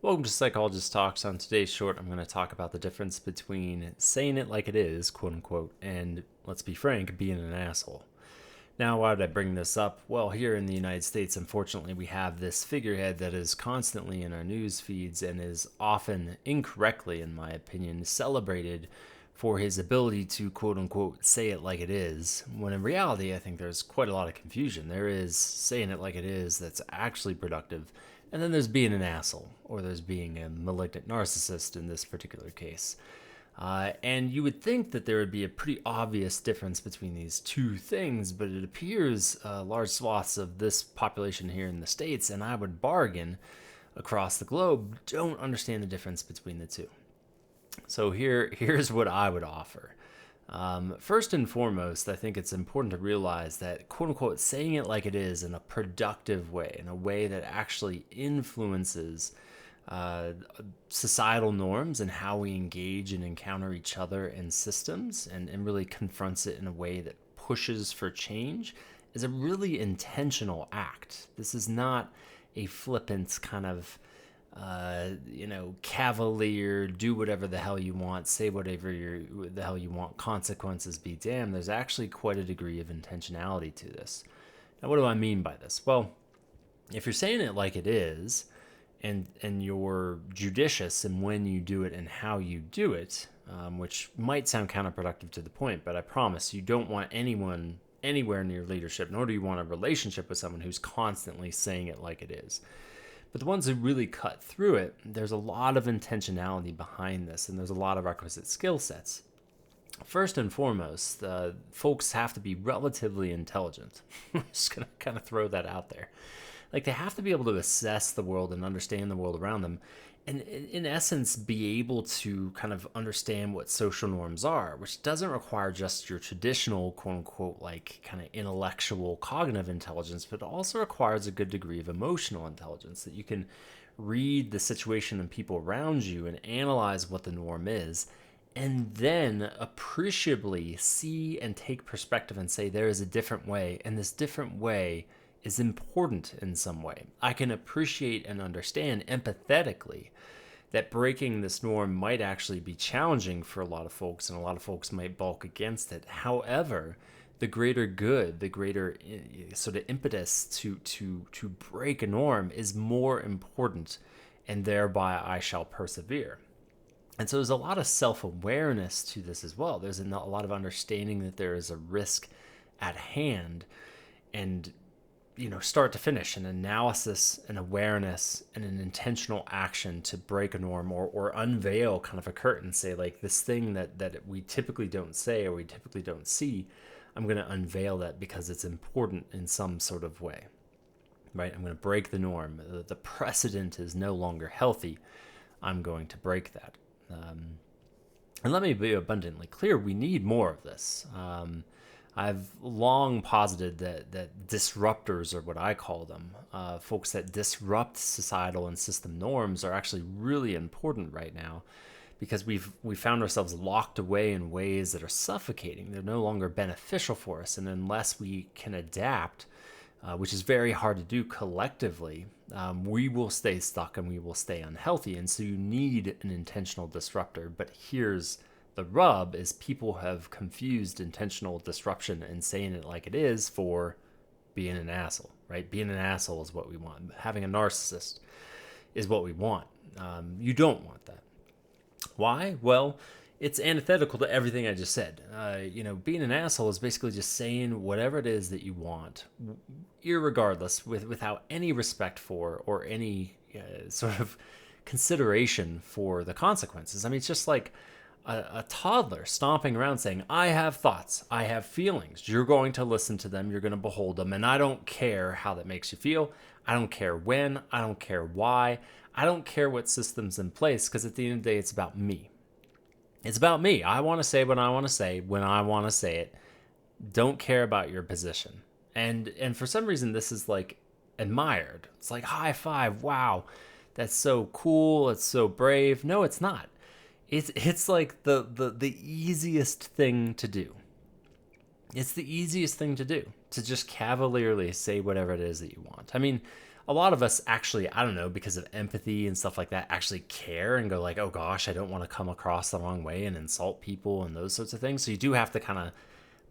Welcome to Psychologist Talks. On today's short, I'm going to talk about the difference between saying it like it is, quote unquote, and, let's be frank, being an asshole. Now, why did I bring this up? Well, here in the United States, unfortunately, we have this figurehead that is constantly in our news feeds and is often incorrectly, in my opinion, celebrated for his ability to, quote unquote, say it like it is, when in reality, I think there's quite a lot of confusion. There is saying it like it is that's actually productive, and then there's being an asshole, or there's being a malignant narcissist in this particular case. And you would think that there would be a pretty obvious difference between these two things, but it appears large swaths of this population here in the States, and I would bargain across the globe, don't understand the difference between the two. So here's what I would offer. First and foremost, I think it's important to realize that, quote unquote, saying it like it is in a productive way, in a way that actually influences societal norms and how we engage and encounter each other and systems, and really confronts it in a way that pushes for change, is a really intentional act. This is not a flippant kind of cavalier, do whatever the hell you want, say whatever the hell you want, consequences be damned. There's actually quite a degree of intentionality to this. Now, what do I mean by this? Well, if you're saying it like it is, and you're judicious in when you do it and how you do it, which might sound counterproductive to the point, but I promise you don't want anyone anywhere near leadership, nor do you want a relationship with someone who's constantly saying it like it is. But the ones who really cut through it, there's a lot of intentionality behind this, and there's a lot of requisite skill sets. First and foremost, folks have to be relatively intelligent. I'm just going to kind of throw that out there. Like, they have to be able to assess the world and understand the world around them, and in essence be able to kind of understand what social norms are, which doesn't require just your traditional, quote unquote, like kind of intellectual cognitive intelligence, but also requires a good degree of emotional intelligence, that you can read the situation and people around you and analyze what the norm is, and then appreciably see and take perspective and say there is a different way, and this different way is important in some way. I can appreciate and understand empathetically that breaking this norm might actually be challenging for a lot of folks, and a lot of folks might balk against it. However, the greater good, the greater sort of impetus to break a norm is more important, and thereby I shall persevere. And so there's a lot of self-awareness to this as well. There's a lot of understanding that there is a risk at hand, and start to finish, an analysis, an awareness, and an intentional action to break a norm, or unveil kind of a curtain, say, like, this thing that we typically don't say or we typically don't see, I'm going to unveil that because it's important in some sort of way, right? I'm going to break the norm. The precedent is no longer healthy. I'm going to break that. And let me be abundantly clear, we need more of this. I've long posited that disruptors, or what I call them, folks that disrupt societal and system norms, are actually really important right now, because we found ourselves locked away in ways that are suffocating. They're no longer beneficial for us, and unless we can adapt, which is very hard to do collectively, we will stay stuck and we will stay unhealthy. And so you need an intentional disruptor. But here's the rub, is people have confused intentional disruption and saying it like it is for being an asshole, right? Being an asshole is what we want. Having a narcissist is what we want. You don't want that. Why? Well, it's antithetical to everything I just said. Being an asshole is basically just saying whatever it is that you want, irregardless, without any respect for or any sort of consideration for the consequences. I mean, it's just like a toddler stomping around saying, I have thoughts, I have feelings, you're going to listen to them, you're going to behold them, and I don't care how that makes you feel, I don't care when, I don't care why, I don't care what system's in place, because at the end of the day, it's about me. It's about me. I want to say what I want to say when I want to say it. Don't care about your position. And for some reason, this is like admired. It's like, high five, wow, that's so cool, it's so brave. No, it's not. It's like the easiest thing to do. It's the easiest thing to do, to just cavalierly say whatever it is that you want. I mean, a lot of us actually, I don't know, because of empathy and stuff like that, actually care and go like, oh gosh, I don't want to come across the wrong way and insult people and those sorts of things. So you do have to kind of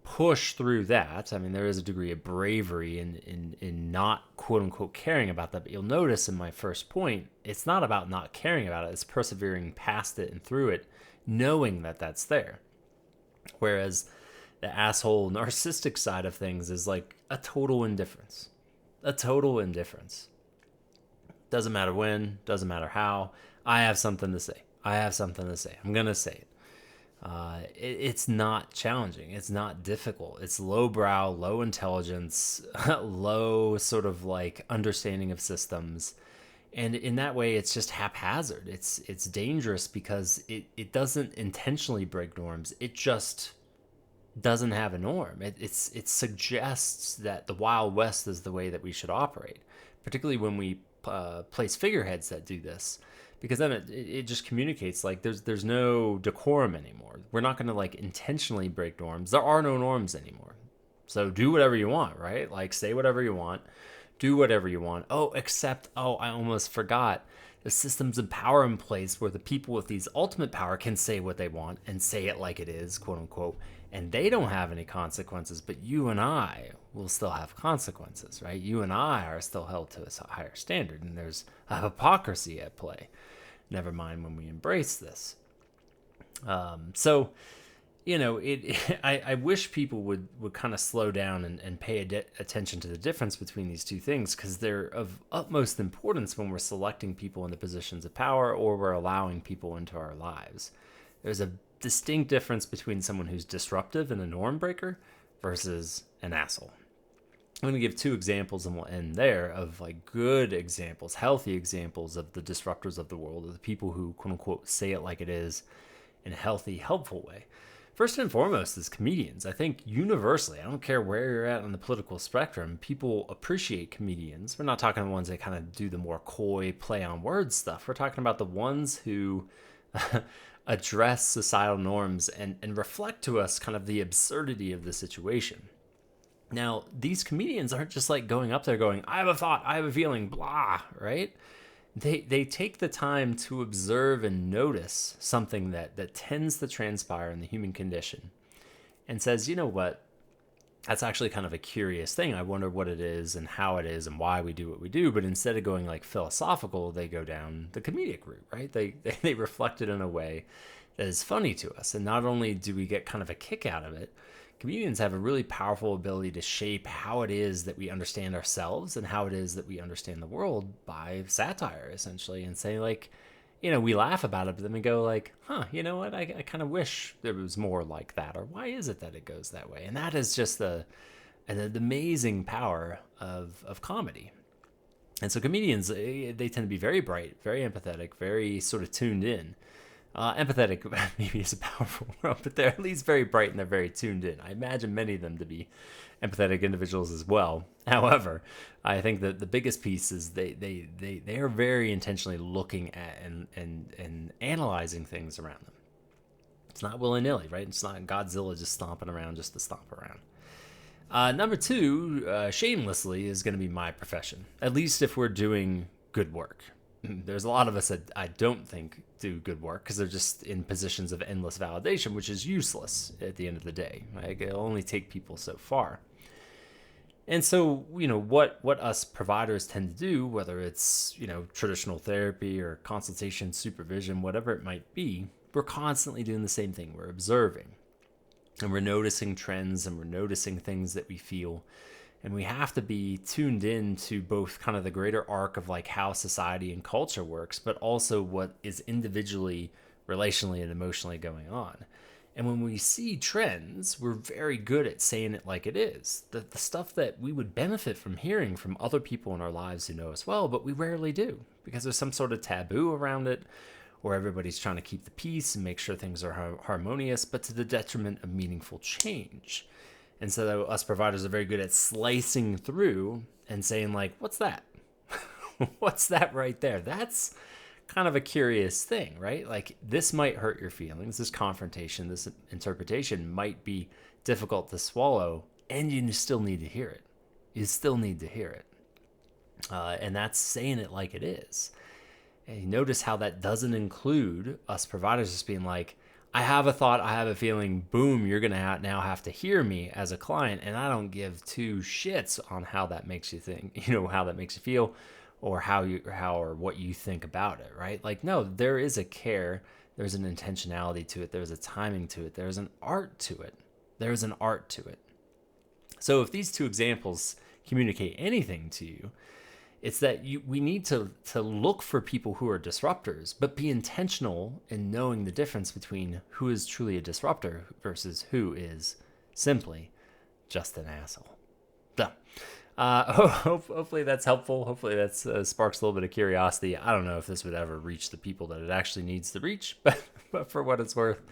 push through that. I mean, there is a degree of bravery in not quote unquote caring about that. But you'll notice in my first point, it's not about not caring about it. It's persevering past it and through it, knowing that that's there. Whereas the asshole narcissistic side of things is like a total indifference. A total indifference. Doesn't matter when, doesn't matter how. I have something to say. I have something to say. I'm going to say it. It's not challenging. It's not difficult. It's lowbrow, low intelligence, low sort of like understanding of systems. And in that way, it's just haphazard. It's dangerous because it doesn't intentionally break norms. It just doesn't have a norm. It suggests that the Wild West is the way that we should operate, particularly when we place figureheads that do this, because then it just communicates like there's no decorum anymore. We're not going to like intentionally break norms. There are no norms anymore. So do whatever you want, right? Like say whatever you want, do whatever you want. Oh, except, oh, I almost forgot. The systems of power in place where the people with these ultimate power can say what they want and say it like it is, quote unquote, and they don't have any consequences, but you and I will still have consequences, right? You and I are still held to a higher standard, and there's a hypocrisy at play. Never mind when we embrace this. So, you know, I wish people would kind of slow down and pay attention to the difference between these two things, because they're of utmost importance when we're selecting people into positions of power or we're allowing people into our lives. There's a distinct difference between someone who's disruptive and a norm breaker versus an asshole. I'm going to give two examples and we'll end there of like good examples, healthy examples of the disruptors of the world, of the people who quote unquote say it like it is in a healthy, helpful way. First and foremost is comedians. I think universally, I don't care where you're at on the political spectrum, people appreciate comedians. We're not talking the ones that kind of do the more coy play on words stuff. We're talking about the ones who address societal norms and reflect to us kind of the absurdity of the situation. Now, these comedians aren't just like going up there going, I have a thought, I have a feeling, blah, right? They take the time to observe and notice something that tends to transpire in the human condition and says, you know what, that's actually kind of a curious thing. I wonder what it is and how it is and why we do what we do. But instead of going like philosophical, they go down the comedic route, right? They reflect it in a way that is funny to us. And not only do we get kind of a kick out of it, comedians have a really powerful ability to shape how it is that we understand ourselves and how it is that we understand the world by satire, essentially, and say like, you know, we laugh about it, but then we go like, huh, you know what? I kind of wish there was more like that, or why is it that it goes that way? And that is just the amazing power of comedy. And so comedians, they tend to be very bright, very empathetic, very sort of tuned in. Empathetic maybe is a powerful word, but they're at least very bright and they're very tuned in. I imagine many of them to be empathetic individuals as well. However, I think that the biggest piece is they are very intentionally looking at and analyzing things around them. It's not willy-nilly, right? It's not Godzilla just stomping around just to stomp around. Number two, shamelessly, is going to be my profession, at least if we're doing good work. There's a lot of us that I don't think do good work because they're just in positions of endless validation, which is useless at the end of the day. Right? It'll only take people so far. And so, you know, what us providers tend to do, whether it's, you know, traditional therapy or consultation, supervision, whatever it might be, we're constantly doing the same thing. We're observing and we're noticing trends and we're noticing things that we feel. And we have to be tuned in to both kind of the greater arc of like how society and culture works, but also what is individually, relationally, and emotionally going on. And when we see trends, we're very good at saying it like it is. The stuff that we would benefit from hearing from other people in our lives who know us well, but we rarely do because there's some sort of taboo around it, or everybody's trying to keep the peace and make sure things are harmonious, but to the detriment of meaningful change. And so us providers are very good at slicing through and saying like, what's that? What's that right there? That's kind of a curious thing, right? Like this might hurt your feelings. This confrontation, this interpretation might be difficult to swallow, and you still need to hear it. You still need to hear it. And that's saying it like it is. And you notice how that doesn't include us providers just being like, I have a thought, I have a feeling, boom, you're going to now have to hear me as a client. And I don't give two shits on how that makes you think, how that makes you feel, or how or what you think about it, right? Like, no, there is a care, there's an intentionality to it, there's a timing to it, there's an art to it. There's an art to it. So if these two examples communicate anything to you, it's that we need to look for people who are disruptors, but be intentional in knowing the difference between who is truly a disruptor versus who is simply just an asshole. So, hopefully that's helpful. Hopefully that sparks a little bit of curiosity. I don't know if this would ever reach the people that it actually needs to reach, but for what it's worth,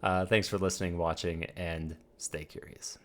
thanks for listening, watching, and stay curious.